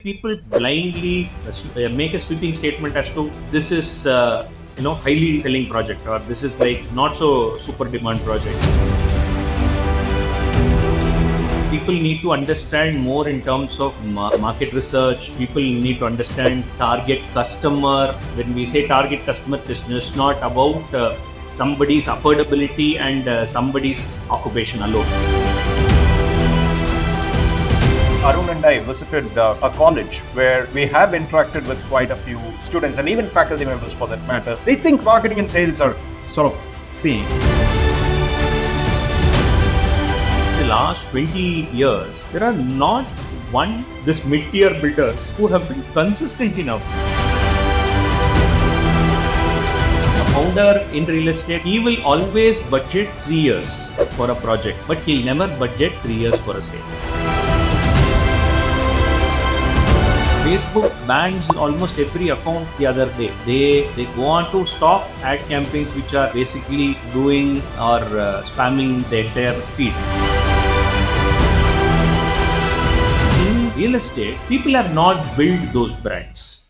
People blindly make a sweeping statement as to this is highly selling project, or this is like not so super demand project. People need to understand more in terms of market research. People need to understand target customer. When we say target customer, business not about somebody's affordability and somebody's occupation alone. Arun and I visited a college where we have interacted with quite a few students and even faculty members for that matter. They think marketing and sales are sort of same. The last 20 years, there are not this mid-tier builders who have been consistent enough. A founder in real estate, he will always budget 3 years for a project, but he'll never budget 3 years for a sales. Facebook bans almost every account the other day. They go on to stop ad campaigns which are basically doing or spamming the entire feed. In real estate, people have not built those brands.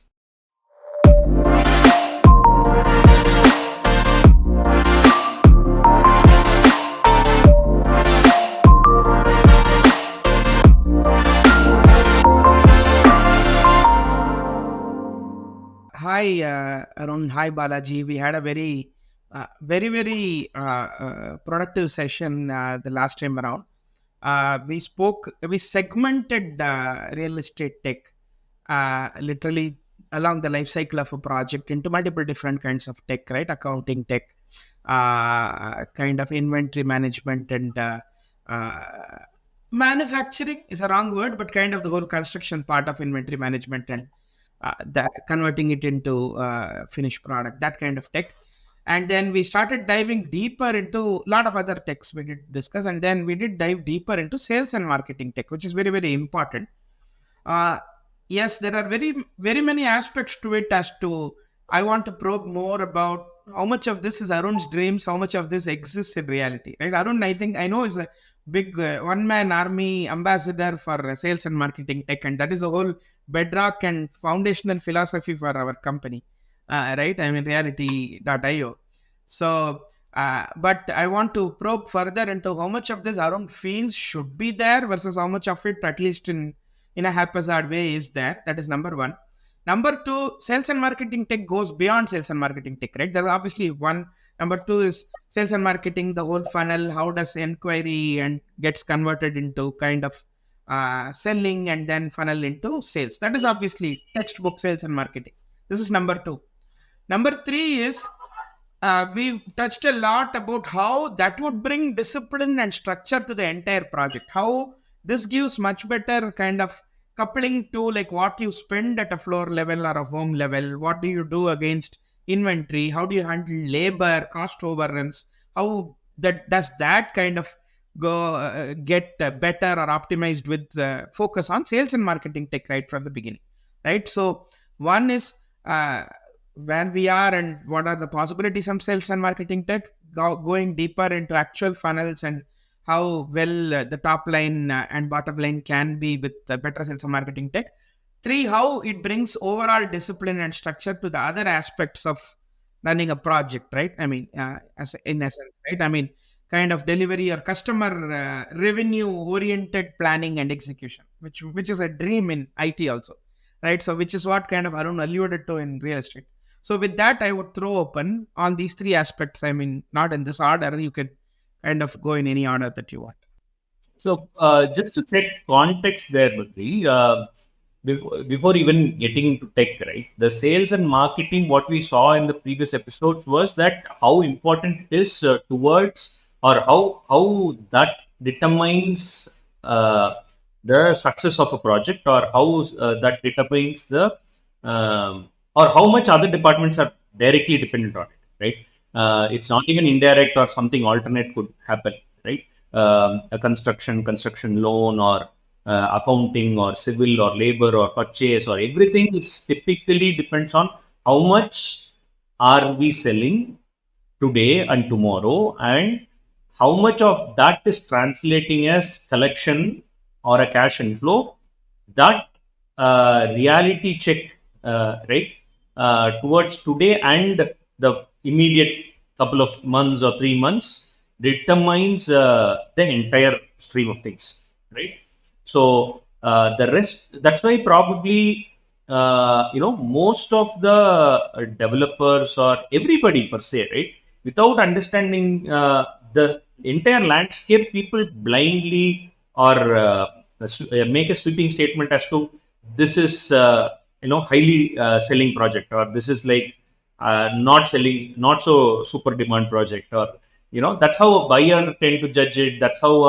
Hi, Arun. Hi, Balaji. We had a very productive session the last time around. We segmented real estate tech literally along the life cycle of a project into multiple different kinds of tech, right? Accounting tech, kind of inventory management, and manufacturing is a wrong word, but kind of the whole construction part of inventory management and that converting it into finished product, that kind of tech. And then we started diving deeper into a lot of other techs we did discuss, and then we did dive deeper into sales and marketing tech, which is very, very important. Yes, there are very, very many aspects to it as to I want to probe more about how much of this is Arun's dreams, how much of this exists in reality, right? Arun, I know is a big one-man army ambassador for sales and marketing tech, and that is the whole bedrock and foundational philosophy for our company, right? I mean, reality.io. So, but I want to probe further into how much of this Arun feels should be there versus how much of it, at least in a haphazard way, is there. That is number one. Number two, sales and marketing tech goes beyond sales and marketing tech, right? There's obviously one. Number two is sales and marketing, the whole funnel, how does inquiry and gets converted into kind of selling and then funnel into sales. That is obviously textbook sales and marketing. This is number two. Number three is we touched a lot about how that would bring discipline and structure to the entire project. How this gives much better kind of coupling to like what you spend at a floor level or a home level. What do you do against inventory? How do you handle labor, cost overruns? How does that kind of go get better or optimized with focus on sales and marketing tech right from the beginning, right? So one is where we are and what are the possibilities of sales and marketing tech, going deeper into actual funnels and how well the top line and bottom line can be with better sales and marketing tech. Three, how it brings overall discipline and structure to the other aspects of running a project, right? I mean, as in essence, right? I mean, kind of delivery or customer revenue oriented planning and execution, which is a dream in IT also, right? So which is what kind of Arun alluded to in real estate. So with that, I would throw open on these three aspects. I mean, not in this order. You can kind of go in any order that you want. So just to set context there, Badri, before even getting into tech, right? The sales and marketing, what we saw in the previous episodes was that how important it is towards, or how that determines the success of a project, or how that determines the or how much other departments are directly dependent on it, right? It's not even indirect or something alternate could happen, right? A construction loan, or accounting, or civil, or labor, or purchase, or everything is typically depends on how much are we selling today and tomorrow, and how much of that is translating as collection or a cash inflow. That reality check, right, towards today and the immediate couple of months or 3 months determines the entire stream of things, right? So the rest, that's why probably most of the developers or everybody per se, right, without understanding the entire landscape, people blindly or make a sweeping statement as to this is highly selling project, or this is like not selling, not so super demand project, or that's how a buyer tend to judge it, that's how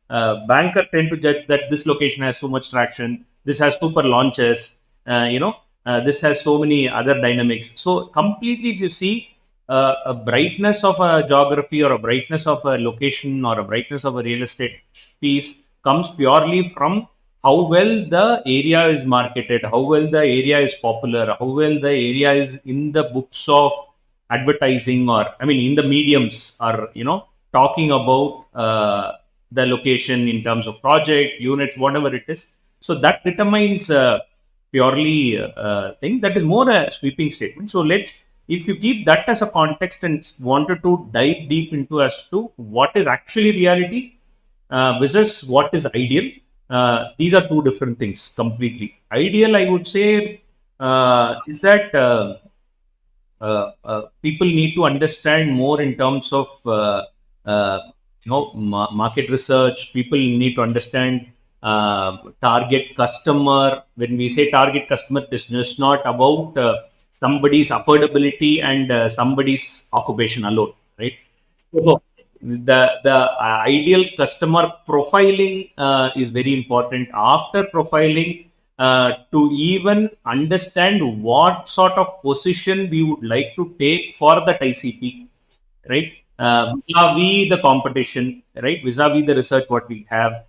a banker tend to judge that this location has so much traction, this has super launches, this has so many other dynamics. So completely, if you see a brightness of a geography or a brightness of a location or a brightness of a real estate piece comes purely from how well the area is marketed, how well the area is popular, how well the area is in the books of advertising, or I mean in the mediums, are talking about the location in terms of project units, whatever it is. So that determines purely thing that is more a sweeping statement. So let's, if you keep that as a context and wanted to dive deep into as to what is actually reality versus what is ideal, these are two different things completely. Ideal, I would say, is that people need to understand more in terms of uh, market research. People need to understand target customer. When we say target customer, it is just not about somebody's affordability and somebody's occupation alone, right? So the ideal customer profiling is very important. After profiling, to even understand what sort of position we would like to take for that ICP, right? Vis-a-vis the competition, right? Vis-a-vis the research what we have.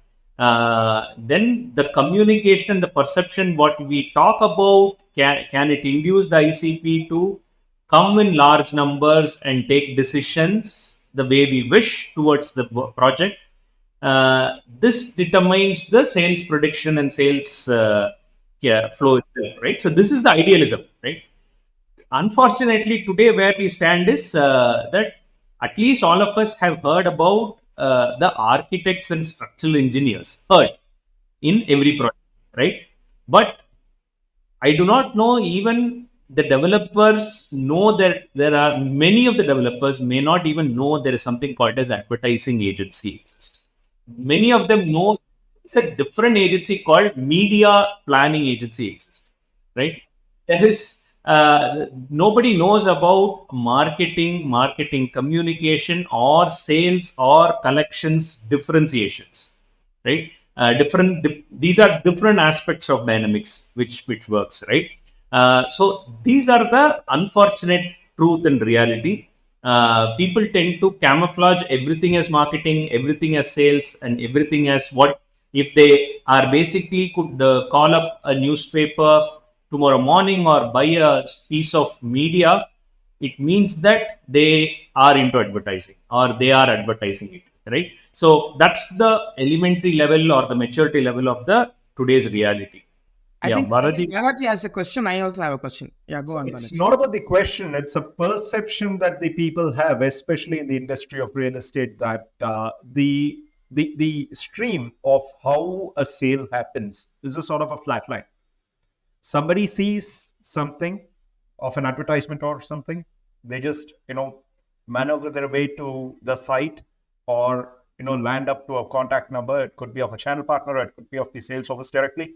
Then the communication and the perception what we talk about, can it induce the ICP to come in large numbers and take decisions the way we wish towards the project. This determines the sales prediction and sales flow itself, right? So this is the idealism, right? Unfortunately, today where we stand is that at least all of us have heard about the architects and structural engineers, heard in every project, right? But I do not know, even the developers know that there are many of the developers may not even know there is something called as advertising agency exists. Many of them know it's a different agency called media planning agency exists, right? There is nobody knows about marketing communication or sales or collections differentiations, right? These are different aspects of dynamics which works, right? So these are the unfortunate truth and reality. People tend to camouflage everything as marketing, everything as sales, and everything as what, if they are basically could call up a newspaper tomorrow morning or buy a piece of media, it means that they are into advertising or they are advertising it, right? So that's the elementary level or the maturity level of the today's reality. Yeah, I think Balaji. Balaji has a question. I also have a question. Yeah, go So on, it's Balaji. not about the question, it's a perception that the people have, especially in the industry of real estate, that the stream of how a sale happens is a sort of a flat line. Somebody sees something of an advertisement or something, they just maneuver their way to the site, or land up to a contact number. It could be of a channel partner, or it could be of the sales office directly,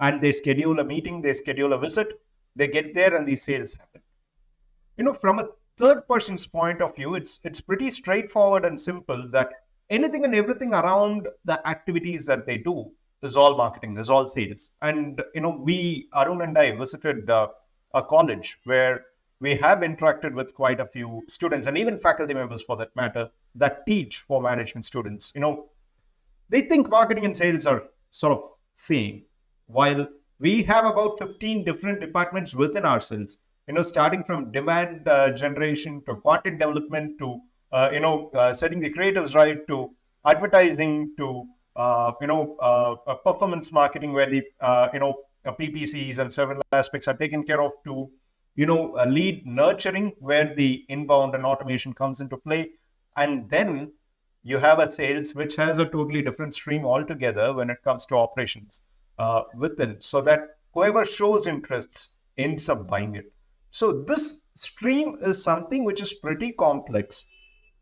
and they schedule a meeting, they schedule a visit, they get there, and these sales happen. From a third person's point of view, it's pretty straightforward and simple, that anything and everything around the activities that they do is all marketing, is all sales. And we, Arun and I, visited a college where we have interacted with quite a few students, and even faculty members for that matter, that teach for management students. They think marketing and sales are sort of same, while we have about 15 different departments within ourselves, starting from demand generation to content development to setting the creatives right, to advertising, to performance marketing, where the PPCs and several aspects are taken care of to, lead nurturing, where the inbound and automation comes into play. And then you have a sales which has a totally different stream altogether when it comes to operations within, so that whoever shows interests ends up buying it. So this stream is something which is pretty complex.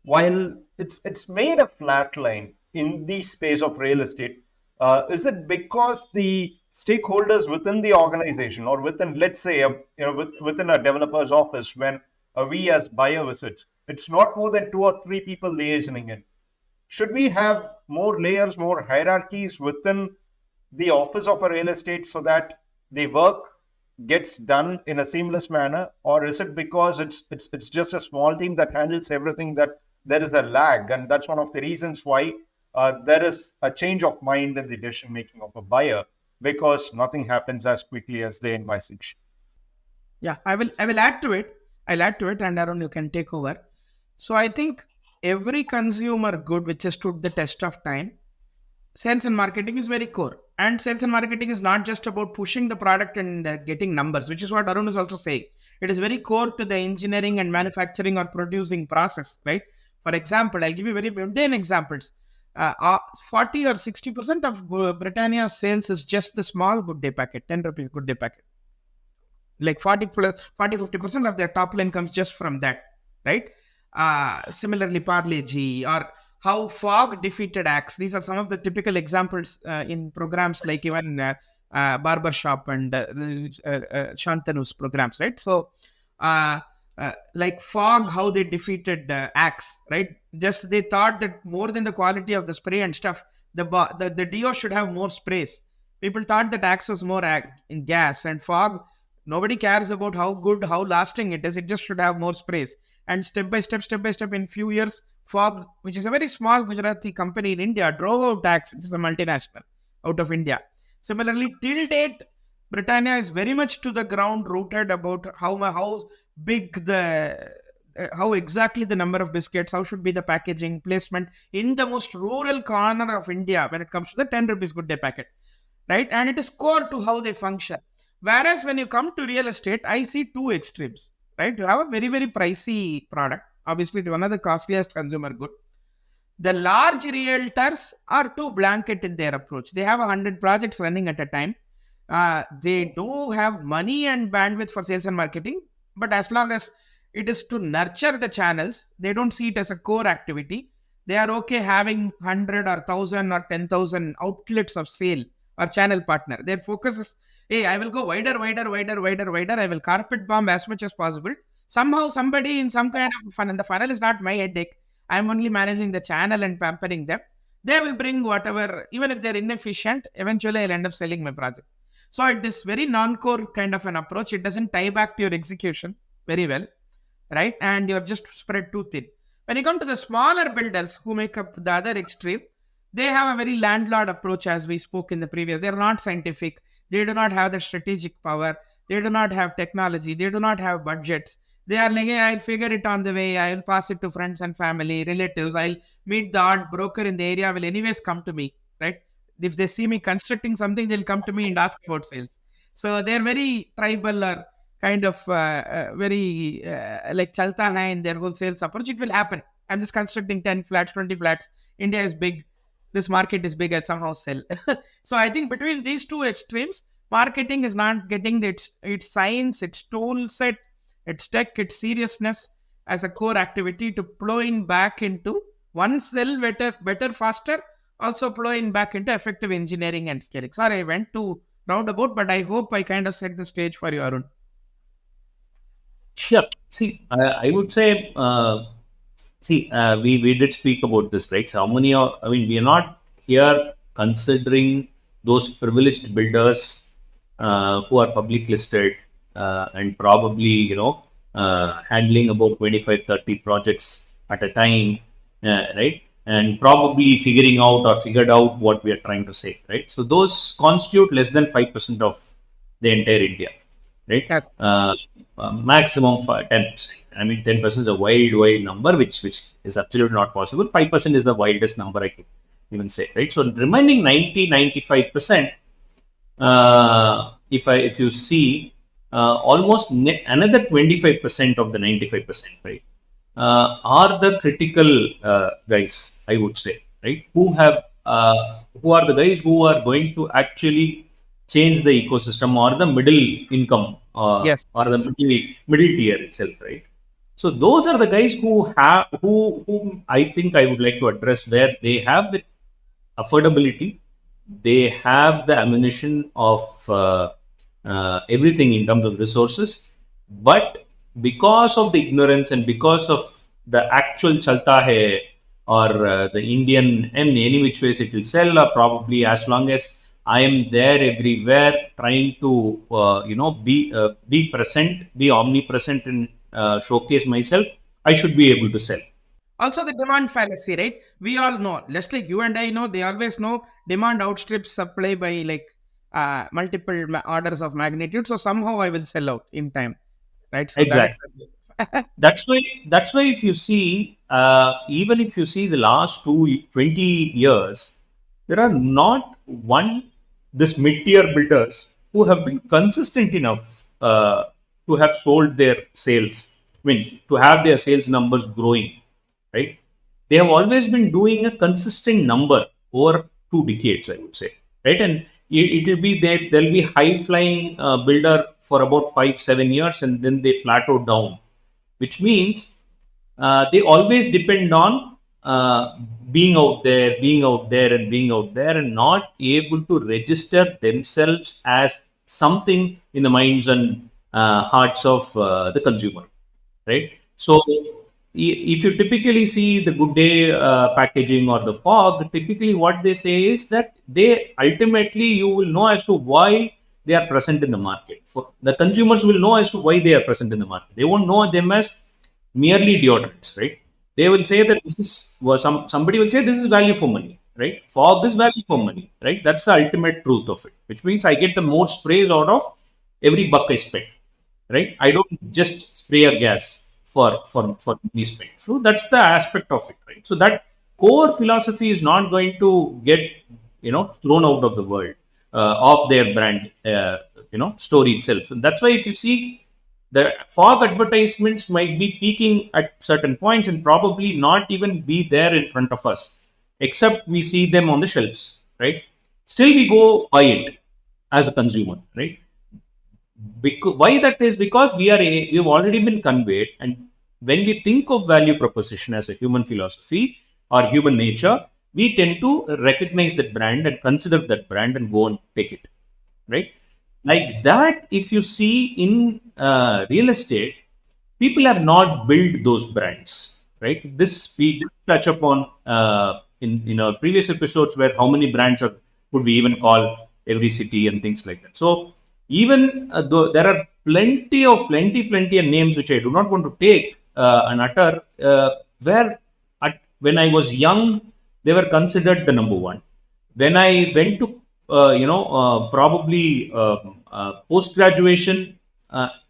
While it's made a flat line in the space of real estate, is it because the stakeholders within the organization, or within, let's say, within a developer's office, when we as buyer visits, it's not more than 2 or 3 people liaisoning in? Should we have more layers, more hierarchies within the office of a real estate, so that the work gets done in a seamless manner? Or is it because it's just a small team that handles everything, that there is a lag, and that's one of the reasons why there is a change of mind in the decision making of a buyer, because nothing happens as quickly as they envisage? Yeah, I will add to it. I'll add to it, and Arun, you can take over. So I think every consumer good which has stood the test of time, sales and marketing is very core. And sales and marketing is not just about pushing the product and getting numbers, which is what Arun is also saying. It is very core to the engineering and manufacturing or producing process, right? For example, I'll give you very mundane examples. 40 or 60% of Britannia's sales is just the small good day packet, 10 rupees good day packet. Like 40-50% of their top line comes just from that, right? Similarly, Parle-G, or how fog defeated Axe. These are some of the typical examples in programs like even Barbershop and Shantanu's programs, right? So, like fog, how they defeated Axe, right? Just they thought that more than the quality of the spray and stuff, the Dio should have more sprays. People thought that Axe was more in gas, and fog, nobody cares about how good, how lasting it is. It just should have more sprays. And step by step, in few years, Fog, which is a very small Gujarati company in India, drove out Axe, which is a multinational out of India. Similarly, till date, Britannia is very much to the ground rooted about how big how exactly the number of biscuits, how should be the packaging placement in the most rural corner of India when it comes to the 10 rupees good day packet, right? And it is core to how they function. Whereas when you come to real estate, I see two extremes, right? You have a very, very pricey product. Obviously, it's one of the costliest consumer good. The large realtors are too blanket in their approach. They have 100 projects running at a time. They do have money and bandwidth for sales and marketing, but as long as it is to nurture the channels, they don't see it as a core activity. They are okay having 100 or 1,000 or 10,000 outlets of sale or channel partner. Their focus is, hey, I will go wider. I will carpet bomb as much as possible. Somehow somebody in some kind of funnel, the funnel is not my headache. I'm only managing the channel and pampering them. They will bring whatever, even if they're inefficient, eventually I'll end up selling my project. So it is very non-core kind of an approach. It doesn't tie back to your execution very well, right? And you're just spread too thin. When you come to the smaller builders who make up the other extreme, they have a very landlord approach, as we spoke in the previous. They're not scientific. They do not have the strategic power. They do not have technology. They do not have budgets. They are like, hey, I'll figure it on the way. I'll pass it to friends and family, relatives. I'll meet the odd broker in the area will anyways come to me, right? If they see me constructing something, they'll come to me and ask about sales. So they're very tribal or kind of very like chalta hai in their whole sales approach. It will happen. I'm just constructing 10 flats, 20 flats. India is big. This market is big. I'll somehow sell. So I think between these two extremes, marketing is not getting its science, its tool set, its tech, its seriousness as a core activity to plowing back into one sell better, faster, also plowing back into effective engineering and scaling. Sorry, I went to roundabout, but I hope I kind of set the stage for you, Arun. Sure. See, I would say, we did speak about this, right? So how many we are not here considering those privileged builders who are public listed and probably, handling about 25-30 projects at a time, right? And probably figured out what we are trying to say, right? So those constitute less than 5% of the entire India, right? Maximum for 10%. I mean, 10% is a wild number, which is absolutely not possible. 5% is the wildest number I could even say, right? So remaining 90-95%, if you see, almost another 25% of the 95%, right, are the critical guys, I would say, right, who are the guys who are going to actually change the ecosystem, or the middle income, Yes. or the middle tier itself, right? So those are the guys whom I think I would like to address, where they have the affordability, they have the ammunition of everything in terms of resources, but because of the ignorance and because of the actual chalta hai, or the Indian, and any which ways it will sell, or probably as long as I am there everywhere trying to be present, be omnipresent, and showcase myself, I should be able to sell. Also, the demand fallacy, right? We all know, just like you and I know, they always know demand outstrips supply by like multiple orders of magnitude. So somehow I will sell out in time, right? So that is Exactly. the That's why if you see, even if you see the last 20 years, there are not one this mid-tier builders who have been consistent enough to have sold their sales, I mean, to have their sales numbers growing, right? They have always been doing a consistent number over 2 decades, I would say, right? And it will be there. There'll be high flying builder for about 5 7 years, and then they plateau down, which means they always depend on being out there, and being out there, and not able to register themselves as something in the minds and hearts of the consumer, right? So, if you typically see the good day packaging or the fog, typically what they say is that they ultimately, you will know as to why they are present in the market. For the consumers will know as to why they are present in the market. They won't know them as merely deodorants, right? They will say that this is, well, somebody will say this is value for money, right? Fog is value for money, right? That's the ultimate truth of it, which means I get the more sprays out of every buck I spend, right? I don't just spray a gas for money spent. So that's the aspect of it, right? So that core philosophy is not going to get thrown out of the world of their brand story itself. So that's why if you see, the fog advertisements might be peaking at certain points and probably not even be there in front of us, except we see them on the shelves, right? Still, we go buy it as a consumer, right? Why that is? Because we've already been conveyed, and when we think of value proposition as a human philosophy or human nature, we tend to recognize that brand and consider that brand and go and take it, right? Like that, if you see in real estate, people have not built those brands, right? This we did touch upon in our previous episodes, where how many brands are, could we even call every city and things like that. So even though there are plenty of names which I do not want to take and utter, where when I was young, they were considered the number one. When I went to probably post graduation,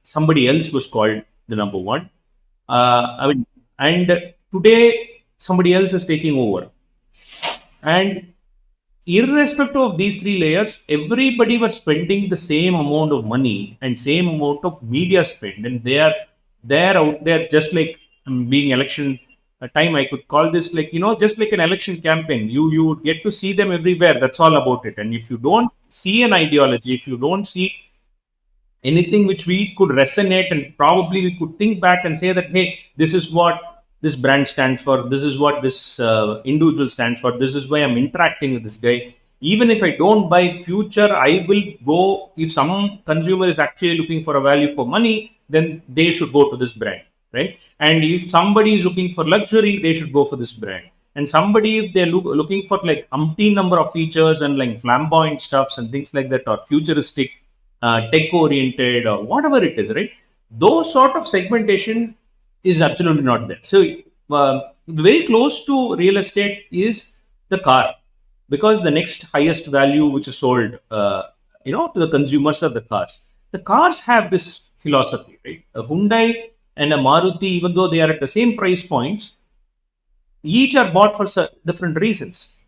somebody else was called the number one. I mean, and today somebody else is taking over. And irrespective of these three layers, everybody was spending the same amount of money and same amount of media spend, and they're out there just like being election time. I could call this like just like an election campaign. You would get to see them everywhere. That's all about it. And if you don't see an ideology, if you don't see anything which we could resonate, and probably we could think back and say that, hey, this is what this brand stands for, this is what this individual stands for, this is why I'm interacting with this guy. Even if I don't buy future, I will go. If some consumer is actually looking for a value for money, then they should go to this brand, right? And if somebody is looking for luxury, they should go for this brand. And somebody, if they're looking for like umpteen number of features and like flamboyant stuffs and things like that, or futuristic, tech oriented, or whatever it is, right? Those sort of segmentation is absolutely not there. So, very close to real estate is the car, because the next highest value which is sold, to the consumers are the cars. The cars have this philosophy, right? A Hyundai and a Maruti, even though they are at the same price points, each are bought for different reasons,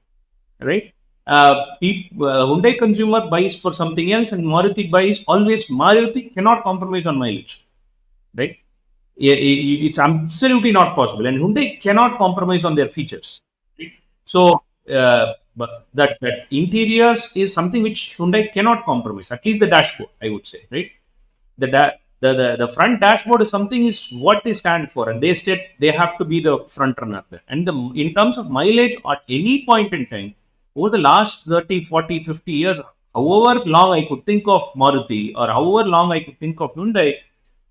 right? Hyundai consumer buys for something else, and Maruti buys always. Maruti cannot compromise on mileage, right? It's absolutely not possible, and Hyundai cannot compromise on their features, right? So but that interiors is something which Hyundai cannot compromise, at least the dashboard, I would say, right? The front dashboard is something is what they stand for, and they state they have to be the front runner there. And in terms of mileage at any point in time over the last 30, 40, 50 years, however long I could think of Maruti or however long I could think of Hyundai,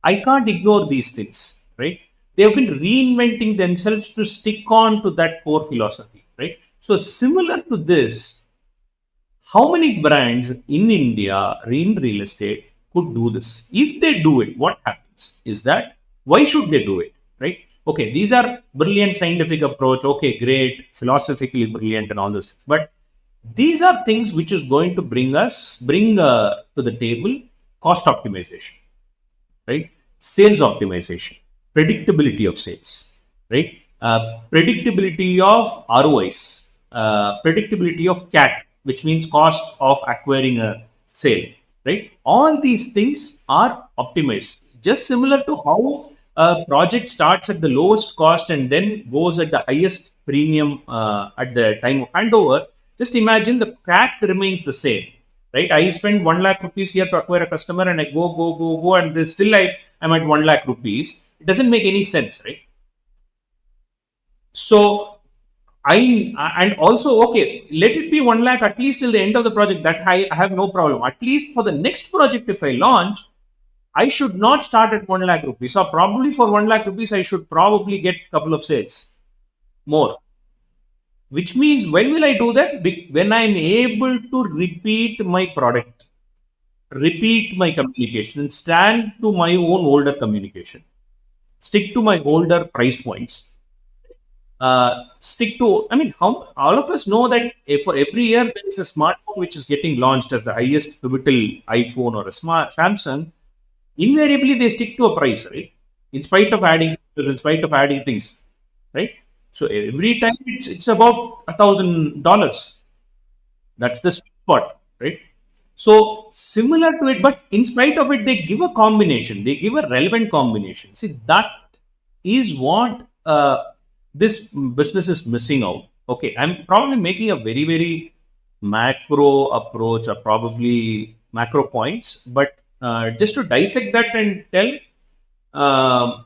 I can't ignore these things, right? They have been reinventing themselves to stick on to that core philosophy, right? So similar to this, how many brands in India in real estate could do this? If they do it, what happens is that why should they do it, right? Okay, these are brilliant scientific approach. Okay, great, philosophically brilliant and all those things. But these are things which is going to bring to the table cost optimization, right? Sales optimization, predictability of sales, right? Predictability of ROIs, predictability of CAC, which means cost of acquiring a sale, right? All these things are optimized, just similar to how a project starts at the lowest cost and then goes at the highest premium at the time of handover. Just imagine the CAC remains the same, right? I spend 1 lakh rupees here to acquire a customer, and I go, and still I'm at 1 lakh rupees. It doesn't make any sense, right? So and also, okay, let it be 1 lakh at least till the end of the project. That I have no problem. At least for the next project, if I launch, I should not start at 1 lakh rupees. So probably for 1 lakh rupees, I should probably get a couple of sales more. Which means when will I do that? When I'm able to repeat my product, repeat my communication, and stand to my own older communication, stick to my older price points. Stick to, I mean, how all of us know that for every year there is a smartphone which is getting launched as the highest pivotal iPhone or a smart Samsung. Invariably, they stick to a price, right? In spite of adding things, right? So every time it's about $1,000. That's the spot, right? So similar to it, but in spite of it, they give a combination. They give a relevant combination. See, that is what this business is missing out. Okay, I'm probably making a very, very macro approach or probably macro points, but just to dissect that and tell,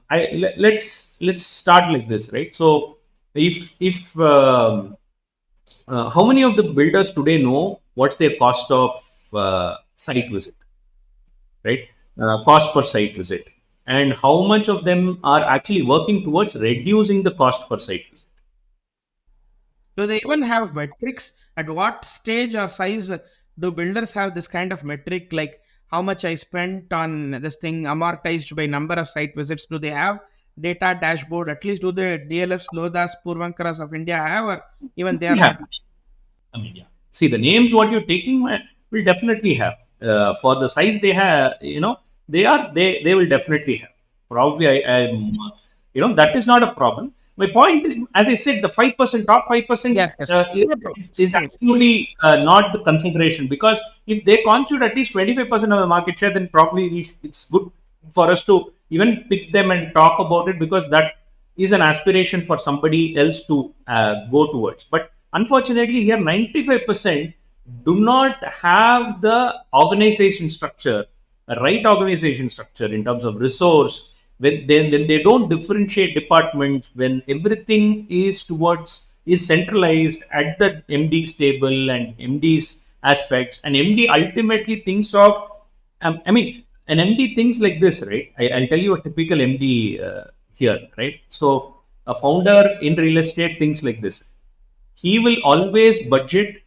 let's start like this, right? So if how many of the builders today know what's their cost of site visit, right? Cost per site visit, and how much of them are actually working towards reducing the cost per site visit? Do they even have metrics? At what stage or size do builders have this kind of metric, like how much I spent on this thing amortized by number of site visits? Do they have data dashboard? At least do the DLFs, Lodhas, Purvankaras of India have, or even they are Yeah, not? I mean, yeah. See, the names what you're taking will definitely have for the size they have. They will definitely have. Probably, that is not a problem. My point is, as I said, the 5%, top 5% Yes, yes. No problem. is Same. absolutely not the consideration, because if they constitute at least 25% of the market share, then probably it's good for us to even pick them and talk about it, because that is an aspiration for somebody else to go towards. But unfortunately, here 95% do not have the organization structure, a right organization structure in terms of resource. When they don't differentiate departments, when everything is centralized at the MD's table and MD's aspects, and MD ultimately thinks of, I mean, an MD thinks like this, right? I'll tell you a typical MD here, right? So a founder in real estate thinks like this: he will always budget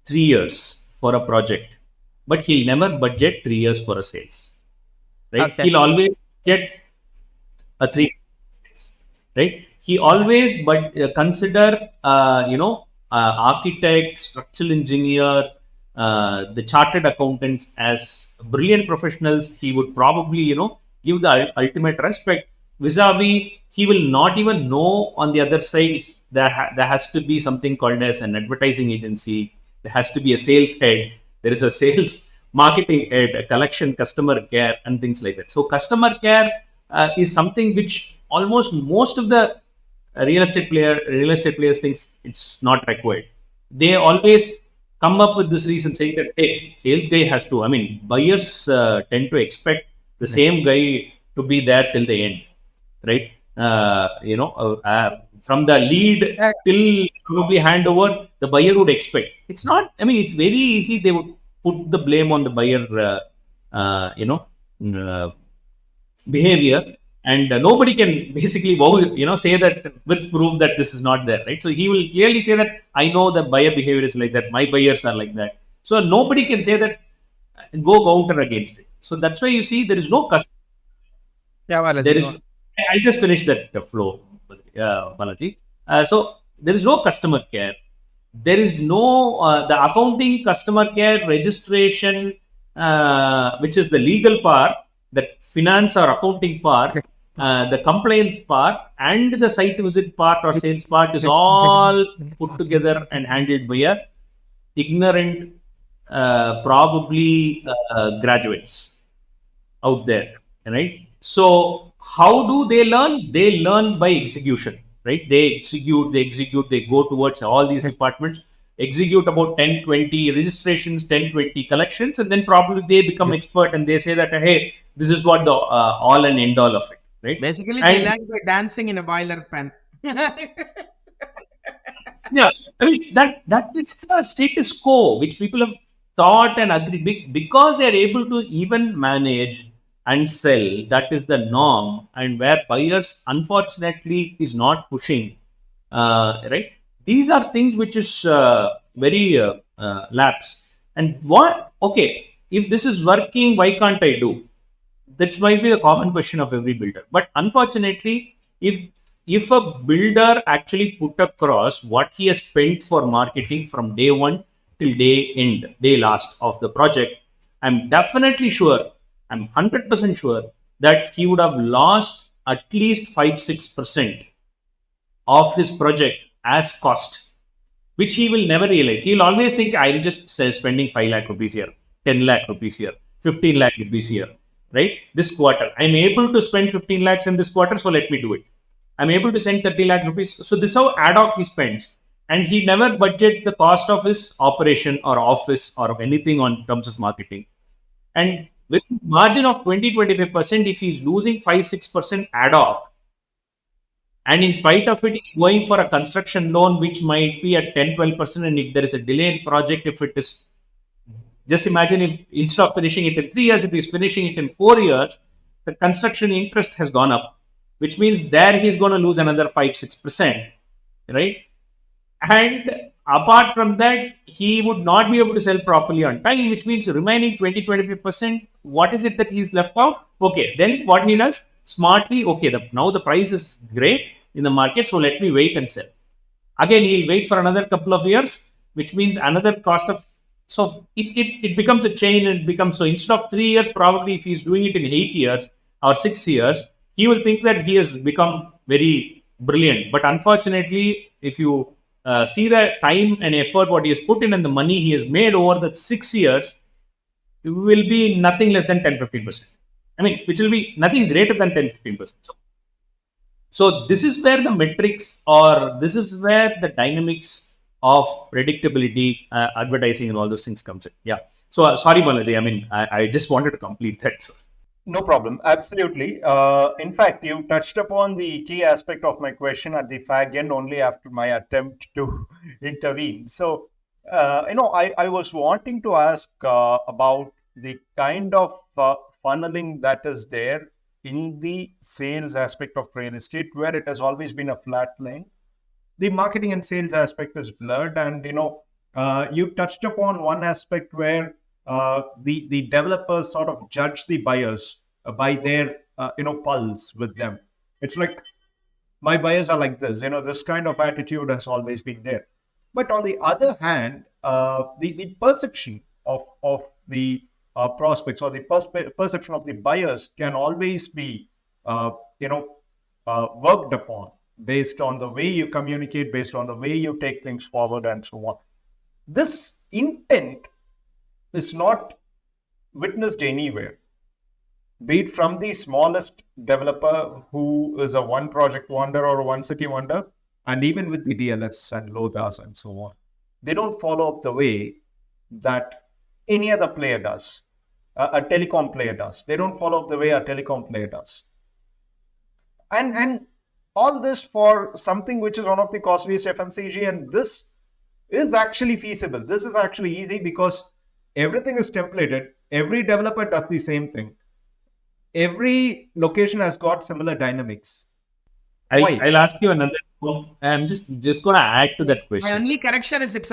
3 years for a project, but he'll never budget 3 years for a sales, right? Okay. He'll always get a 3 years, right? He always but consider architect, structural engineer, the chartered accountants as brilliant professionals. He would probably give the ultimate respect. Vis-a-vis, he will not even know on the other side there has to be something called as an advertising agency. There has to be a sales head. There is a sales marketing head, a collection, customer care, and things like that. So customer care is something which almost most of the real estate players thinks it's not required. They always come up with this reason saying that, hey, sales guy has to. I mean, buyers tend to expect the same guy to be there till the end, right? From the lead Uh, till probably handover, the buyer would expect. It's not. I mean, it's very easy. They would put the blame on the buyer. Uh, you know, uh, Behavior, and nobody can basically say that with proof that this is not there, right? So he will clearly say that I know the buyer behavior is like that, my buyers are like that. So nobody can say that, go counter against it. So that's why you see there is no yeah, there Balaji, go is on. I'll just finish that flow, Balaji. So there is no customer care. There is no the accounting, customer care, registration, which is the legal part, the finance or accounting part, the compliance part, and the site visit part or sales part is all put together and handled by a ignorant, probably graduates out there, right? So how do they learn? They learn by execution, right? They go towards all these departments, execute about 10, 20 registrations, 10, 20 collections, and then probably they become expert and they say that, hey, this is what the all and end all of it, right? Basically, they And learn by dancing in a boiler pan. yeah, I mean that is the status quo which people have thought and agreed, because they are able to even manage and sell. That is the norm, and where buyers unfortunately is not pushing, right? These are things which is very lapse. And what, okay, if this is working, why can't I do? That might be the common question of every builder. But unfortunately, if a builder actually put across what he has spent for marketing from day one till day end, day last of the project, I'm definitely sure, I'm 100% sure that he would have lost at least 5-6% of his project as cost, which he will never realize. He'll always think, I'm just spending 5 lakh rupees here, 10 lakh rupees here, 15 lakh rupees here, right? This quarter, I'm able to spend 15 lakhs in this quarter, so let me do it. I'm able to send 30 lakh rupees. So this is how ad hoc he spends. And he never budget the cost of his operation or office or anything on terms of marketing. And with margin of 20-25%, if he's losing 5-6% ad hoc, and in spite of it, he's going for a construction loan, which might be at 10-12%. And if there is a delay in project, if it is, just imagine if instead of finishing it in 3 years, if he's finishing it in 4 years, the construction interest has gone up, which means there he's going to lose another 5-6%, right? And apart from that, he would not be able to sell properly on time, which means remaining 20-25%. What is it that he's left out? Okay, then what he does smartly, okay, now the price is great in the market, so let me wait and sell. Again, he'll wait for another couple of years, which means another cost of. So it becomes a chain, and it becomes, so instead of 3 years, probably if he's doing it in 8 years or 6 years, he will think that he has become very brilliant. But unfortunately, if you see the time and effort what he has put in and the money he has made over the 6 years, it will be nothing less than 10-15%. I mean, which will be nothing greater than 10-15%. So this is where the metrics, or this is where the dynamics of predictability, advertising, and all those things comes in. Yeah. So sorry, Balaji. I mean, I just wanted to complete that. So. No problem. Absolutely. In fact, you touched upon the key aspect of my question at the fag end only after my attempt to intervene. So, I was wanting to ask about the kind of funneling that is there in the sales aspect of real estate, where it has always been a flat line. The marketing and sales aspect is blurred, and you touched upon one aspect where the developers sort of judge the buyers by their pulse with them. It's like, my buyers are like this. This kind of attitude has always been there. But on the other hand, the perception of the prospects, or the perception of the buyers, can always be worked upon based on the way you communicate, based on the way you take things forward, and so on. This intent is not witnessed anywhere, be it from the smallest developer who is a one project wonder or a one city wonder, and even with the DLFs and Lodas and so on. They don't follow up the way that any other player does, a telecom player does. They don't follow up the way a telecom player does. And all this for something which is one of the costliest FMCG, and this is actually feasible. This is actually easy because everything is templated. Every developer does the same thing. Every location has got similar dynamics. Why? I'll ask you another one. I'm just going to add to that My question. only correction is it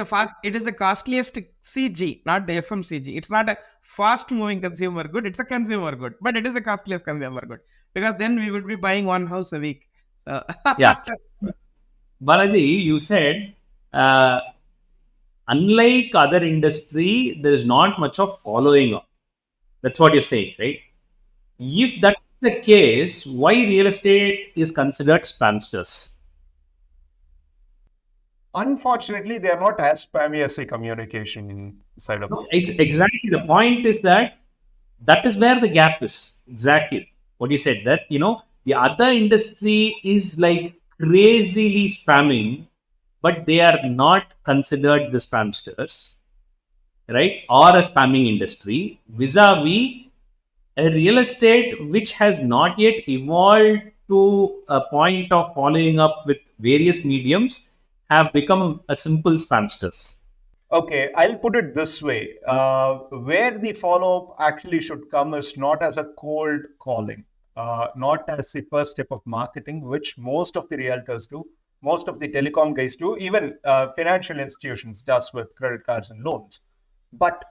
is the costliest CG, not the FMCG. It's not a fast moving consumer good, it's a consumer good, but it is the costliest consumer good because then we would be buying one house a week. So Yeah. Balaji, you said, unlike other industry, there is not much of following up. That's what you're saying, right? If that's the case, why real estate is considered spamsters? Unfortunately, they are not as spammy as the communication side of it. It's exactly the point is that is where the gap is. Exactly what you said, that the other industry is like crazily spamming, but they are not considered the spamsters, right? Or a spamming industry vis-a-vis a real estate which has not yet evolved to a point of following up with various mediums have become a simple spamsters. Okay, I'll put it this way. Where the follow-up actually should come is not as a cold calling, not as the first step of marketing, which most of the realtors do, most of the telecom guys do, even financial institutions does with credit cards and loans. But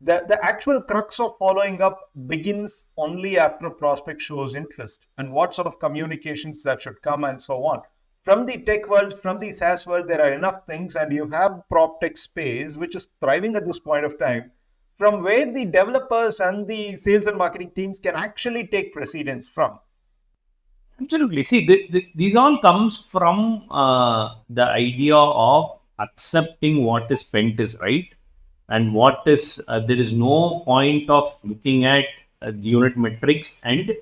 the actual crux of following up begins only after a prospect shows interest and what sort of communications that should come and so on. From the tech world, from the SaaS world, there are enough things, and you have prop tech space which is thriving at this point of time, from where the developers and the sales and marketing teams can actually take precedence from. Absolutely. See, these all comes from the idea of accepting what is spent is right, and what is there is no point of looking at unit metrics and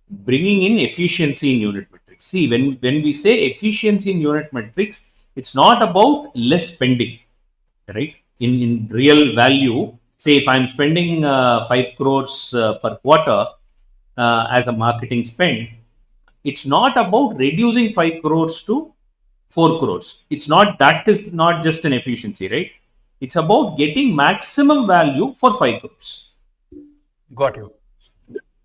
bringing in efficiency in unit metrics. See, when we say efficiency in unit metrics, it's not about less spending, right? In real value, say if I'm spending 5 crores per quarter as a marketing spend, it's not about reducing 5 crores to 4 crores. It's not, that is not just an efficiency, right? It's about getting maximum value for 5 crores. Got you.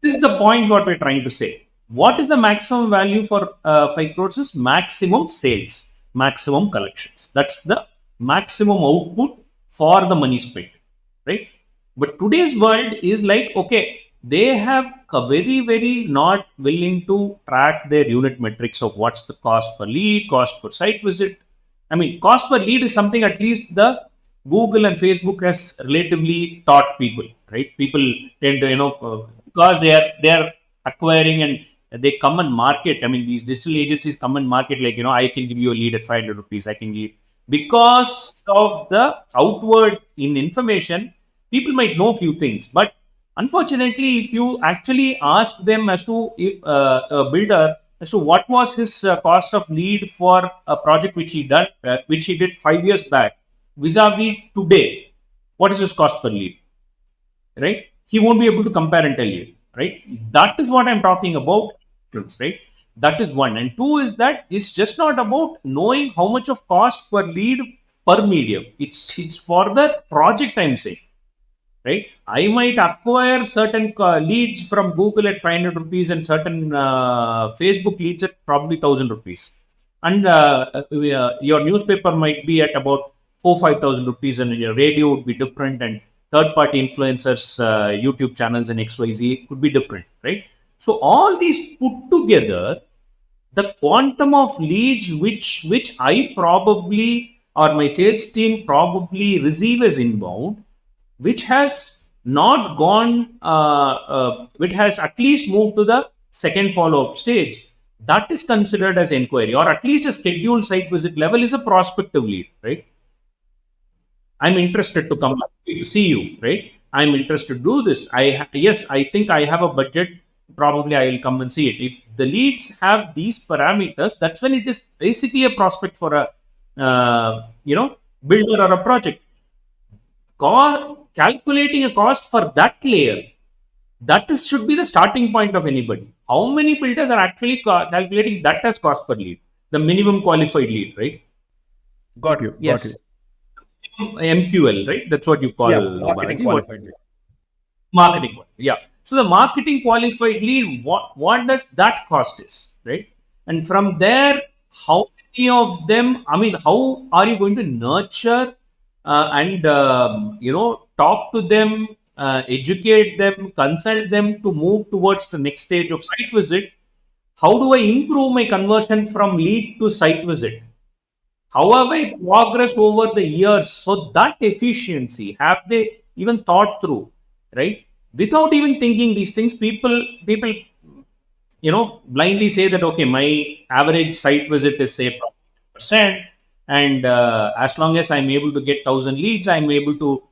This is the point what we're trying to say. What is the maximum value for 5 crores is maximum sales, maximum collections. That's the maximum output for the money spent, right? But today's world is like, okay, they have very, very not willing to track their unit metrics of what's the cost per lead, cost per site visit. I mean, cost per lead is something at least the Google and Facebook has relatively taught people, right? People tend to, because they are acquiring and they come and market. I mean, these digital agencies come and market like, I can give you a lead at 500 rupees. I can give, because of the outward in information, people might know few things, but unfortunately, if you actually ask them as to a builder as to what was his cost of lead for a project which he did 5 years back, vis-a-vis today, what is his cost per lead, right? He won't be able to compare and tell you, right? That is what I'm talking about, right? That is one. And two is that it's just not about knowing how much of cost per lead per medium. It's for the project I'm saying, right? I might acquire certain leads from Google at 500 rupees and certain Facebook leads at probably 1,000 rupees. And your newspaper might be at about 4,000-5,000 rupees, and your radio would be different, and third-party influencers, YouTube channels and XYZ could be different, right? So all these put together, the quantum of leads which I probably or my sales team probably receive as inbound, which has not gone, which has at least moved to the second follow-up stage, that is considered as inquiry, or at least a scheduled site visit level is a prospective lead, right? I'm interested to come see you, right? I'm interested to do this. Yes, I think I have a budget. Probably I will come and see it. If the leads have these parameters, that's when it is basically a prospect for a builder or a project. Calculating a cost for that layer, should be the starting point of anybody. How many builders are actually calculating that as cost per lead, the minimum qualified lead, right? Got you. Got you. Yes. MQL, right? That's what you call, Yeah, marketing Balaji. What qualified. marketing qualified? Yeah. So the marketing qualified lead, what does that cost is, right? And from there, how many of them? I mean, how are you going to nurture and talk to them, educate them, consult them to move towards the next stage of site visit? How do I improve my conversion from lead to site visit? How have I progressed over the years? So that efficiency, have they even thought through, right? Without even thinking these things, people blindly say that, okay, my average site visit is say 10%, and as long as I'm able to get 1,000 leads, I'm able to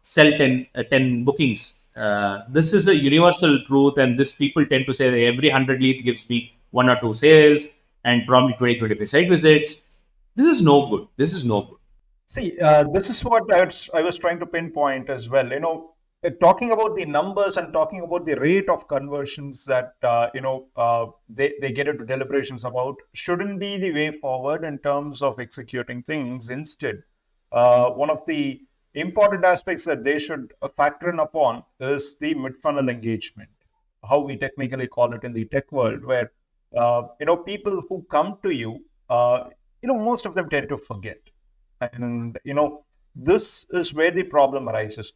sell 10 bookings. This is a universal truth, and this people tend to say that every 100 leads gives me 1 or 2 sales and probably 20-25 site visits. This is no good. This is no good. See, this is what I was trying to pinpoint as well. Talking about the numbers and talking about the rate of conversions that they get into deliberations about shouldn't be the way forward in terms of executing things. Instead, one of the important aspects that they should factor in upon is the mid-funnel engagement, how we technically call it in the tech world, where people who come to you, most of them tend to forget, and this is where the problem arises.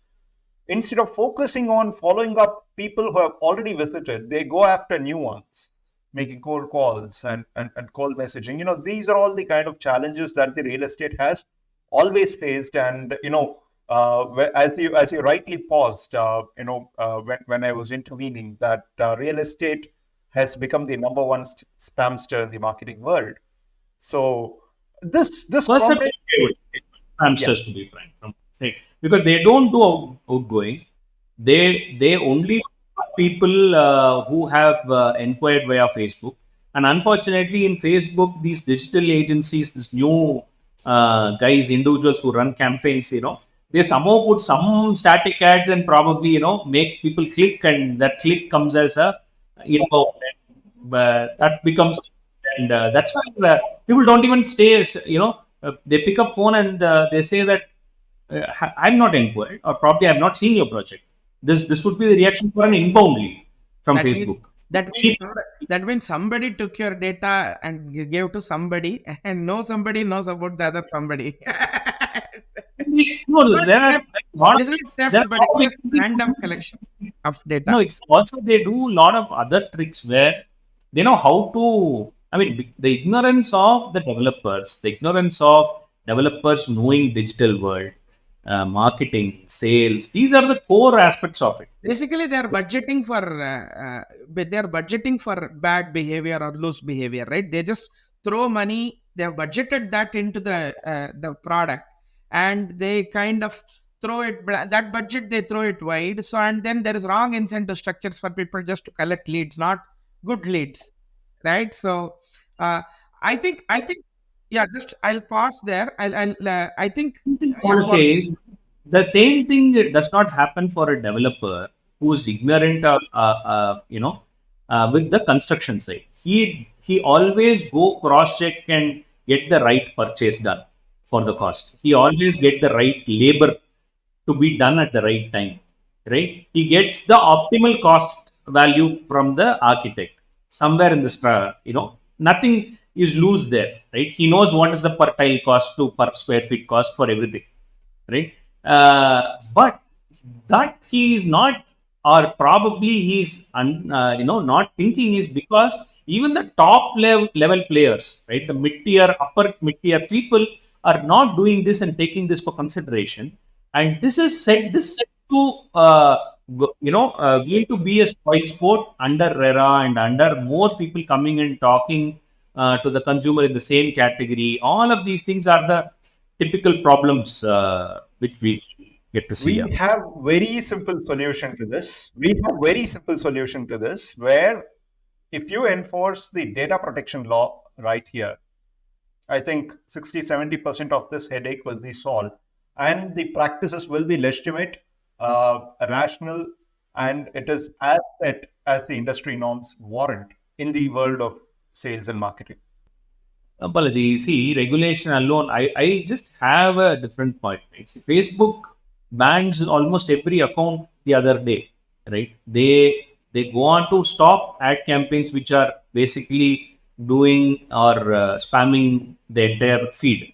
Instead of focusing on following up people who have already visited, they go after new ones, making cold calls and cold messaging. These are all the kind of challenges that the real estate has always faced. And as you rightly paused, when I was intervening, that real estate has become the number one spamster in the marketing world. So this Perception, yeah. hamsters, to be frank, because they don't do outgoing. They only people who have inquired via Facebook, and unfortunately, in Facebook, these digital agencies, this new guys, individuals who run campaigns, they somehow put some static ads and probably make people click, and that click comes as a that becomes, and that's why people don't even stay as, they pick up phone and they say that I'm not inquired, or probably I've not seen your project. This would be the reaction for an inbound lead from That means Facebook. that means somebody took your data and gave to somebody, and somebody knows about the other somebody. No, So there are lot it isn't there theft, are but lot it's of just random collection of data. no, it's also they do a lot of other tricks where they know how to. I mean, the ignorance of the developers knowing digital world, marketing, sales. These are the core aspects of it. Basically, they are budgeting for bad behavior or loose behavior, right? They just throw money. They have budgeted that into the product, and they kind of throw it that budget. They throw it wide. So, and then there is wrong incentive structures for people just to collect leads, not good leads, right? So, uh, I think yeah. Just I'll pause there. I think I yeah. want to Go on. say is the same thing does not happen for a developer who's ignorant, with the construction side. He always go cross check and get the right purchase done for the cost. He always get the right labor to be done at the right time, right? He gets the optimal cost value from the architect somewhere in this, nothing is loose there, right? He knows what is the per tile cost to per square feet cost for everything, right? But that he is not, or probably he's not thinking, is because even the top level players, right, the mid tier, upper mid tier people are not doing this and taking this for consideration, and this set to going to be a spoil sport under RERA and under more people coming and talking to the consumer in the same category. All of these things are the typical problems, which we get to see. We Yeah. have very simple solution to this. We have very simple solution to this where if you enforce the data protection law right here, I think 60-70% of this headache will be solved, and the practices will be legitimate, rational, and it is as set as the industry norms warrant in the world of sales and marketing. Balaji, see, regulation alone, I just have a different point. Right? See, Facebook bans almost every account the other day, right? They go on to stop ad campaigns which are basically doing or spamming the entire feed,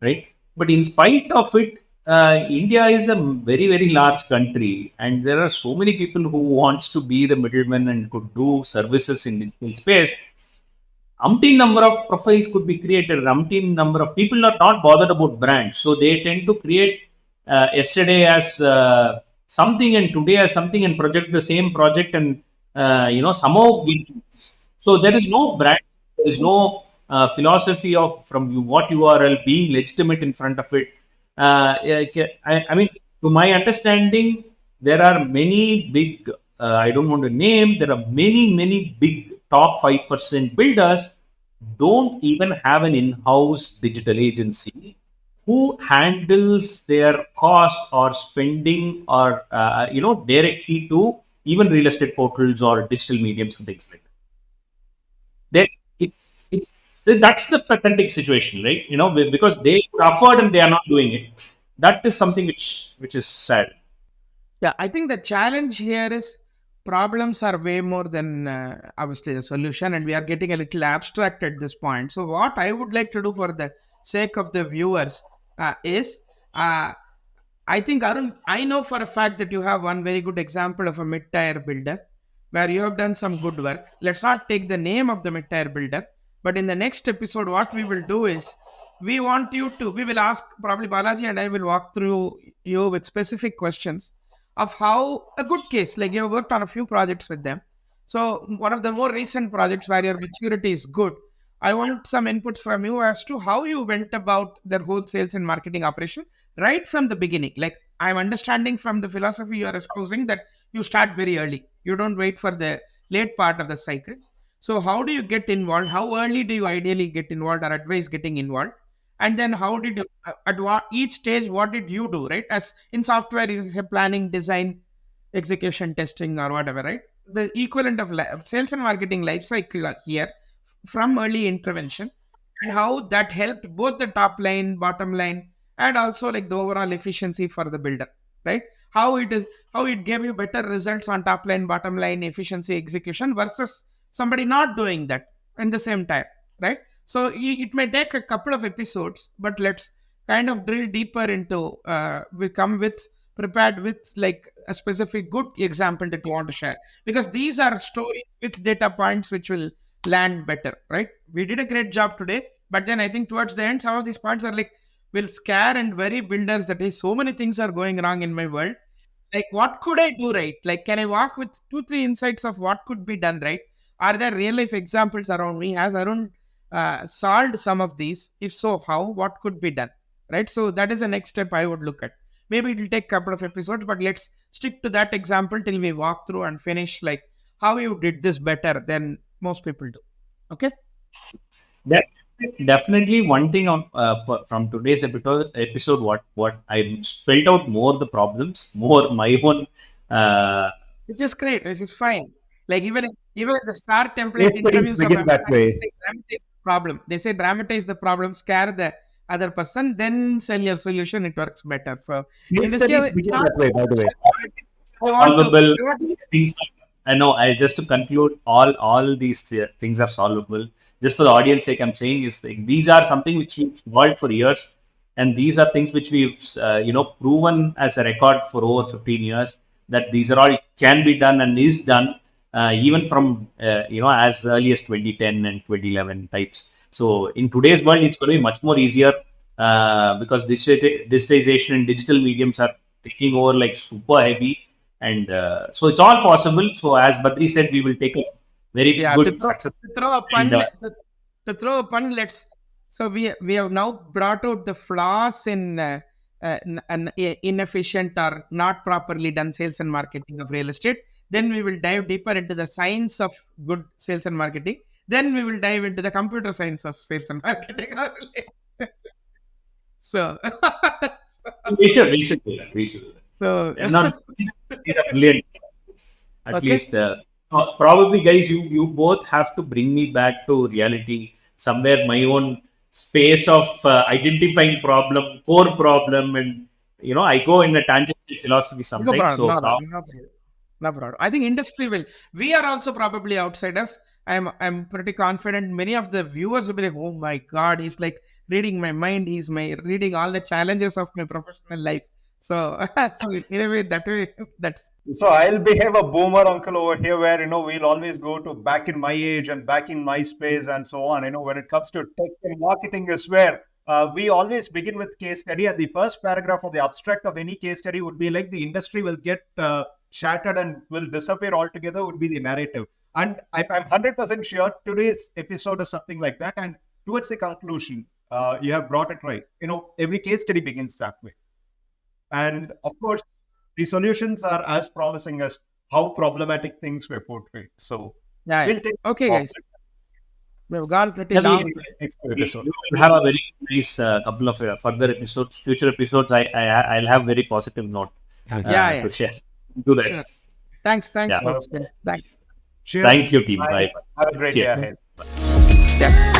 right? But in spite of it, India is a very large country, and there are so many people who wants to be the middleman and could do services in digital space. Umpteen number of profiles could be created. Umpteen number of people are not bothered about brands, so they tend to create yesterday as something and today as something and project the same project and somehow get so there is no brand, there is no philosophy of from you what URL being legitimate in front of it. I mean, to my understanding, there are many big, I don't want to name, there are many big top 5% builders don't even have an in-house digital agency who handles their cost or spending or directly to even real estate portals or digital mediums and things like that. Then it's that's the pathetic situation, right? Because they afford and they are not doing it. That is something which is sad. Yeah, I think the challenge here is problems are way more than obviously the solution, and we are getting a little abstract at this point. So, what I would like to do for the sake of the viewers is I think, Arun, I know for a fact that you have one very good example of a mid tier builder where you have done some good work. Let's not take the name of the mid tier builder, but in the next episode, what we will do is we will ask probably Balaji and I will walk through you with specific questions of how a good case, like you have worked on a few projects with them. So, one of the more recent projects where your maturity is good, I want some inputs from you as to how you went about their whole sales and marketing operation right from the beginning. Like, I'm understanding from the philosophy you are exposing that you start very early, you don't wait for the late part of the cycle. So, how do you get involved? How early do you ideally get involved or advise getting involved? And then, how did you, each stage, what did you do, right? As in software, you say planning, design, execution, testing, or whatever, right? The equivalent of sales and marketing life cycle here from early intervention, and how that helped both the top line, bottom line, and also like the overall efficiency for the builder, right? How it gave you better results on top line, bottom line, efficiency, execution versus somebody not doing that at the same time, right? So it may take a couple of episodes, but let's kind of drill deeper into we come with prepared with like a specific good example that you want to share, because these are stories with data points which will land better, right? We did a great job today, but then I think towards the end some of these points are like will scare and worry builders that hey, so many things are going wrong in my world. Like, what could I do right? Like, can I walk with 2-3 insights of what could be done right? Are there real life examples around me? Has Arun solved some of these? If so, how? What could be done, right? So that is the next step I would look at. Maybe it will take a couple of episodes, but let's stick to that example till we walk through and finish like how you did this better than most people do. Okay. That definitely one thing on from today's episode, what I spelled out more the problems, more my own. Which is great. Which is fine. Like even in the star template Case studies interviews of begin that way. they dramatize the problem. They say dramatize the problem, scare the other person, then sell your solution. It works better. So in Case this studies case, begin not that way, by the way. Solvable I want to things. I know. I just to conclude, all these things are solvable. Just for the audience sake, I'm saying is like, these are something which we've solved for years, and these are things which we've proven as a record for over 15 years that these are all can be done and is done even from as early as 2010 and 2011 types. So in today's world, it's going to be much more easier because digitization and digital mediums are taking over like super heavy, and so it's all possible. So as Badri said, we will take a very yeah good success to throw a and pun to throw a pun. Let's so we have now brought out the flaws in an inefficient or not properly done sales and marketing of real estate. Then we will dive deeper into the science of good sales and marketing. Then we will dive into the computer science of sales and marketing. So, We should do that. We should do that. so And not, these are brilliant. At okay. least, probably, guys, you both have to bring me back to reality somewhere. My own space of identifying core problem, and I go in a tangent philosophy No sometimes. problem. So, No problem. No problem. No problem. I think industry will. We are also probably outsiders. I'm pretty confident. Many of the viewers will be like, "Oh my God, he's like reading my mind. He's reading all the challenges of my professional life." So, so in a way, that's So I'll behave a boomer uncle over here where, we'll always go to back in my age and back in my space and so on. When it comes to tech and marketing is where we always begin with case study. And the first paragraph of the abstract of any case study would be like the industry will get shattered and will disappear altogether would be the narrative. And I'm 100% sure today's episode is something like that. And towards the conclusion, you have brought it right. Every case study begins that way. And of course, the solutions are as promising as how problematic things were portrayed. So yeah. we'll take Okay, guys. We've gone pretty yeah, long. next episode. we will have a very nice couple of further episodes, future episodes. I'll have very positive note Yeah. to share. Do that. Sure. Thanks. Yeah. Folks. Thanks. Cheers. Thank you, team. Bye. Have a great day Cheers. ahead. Yeah.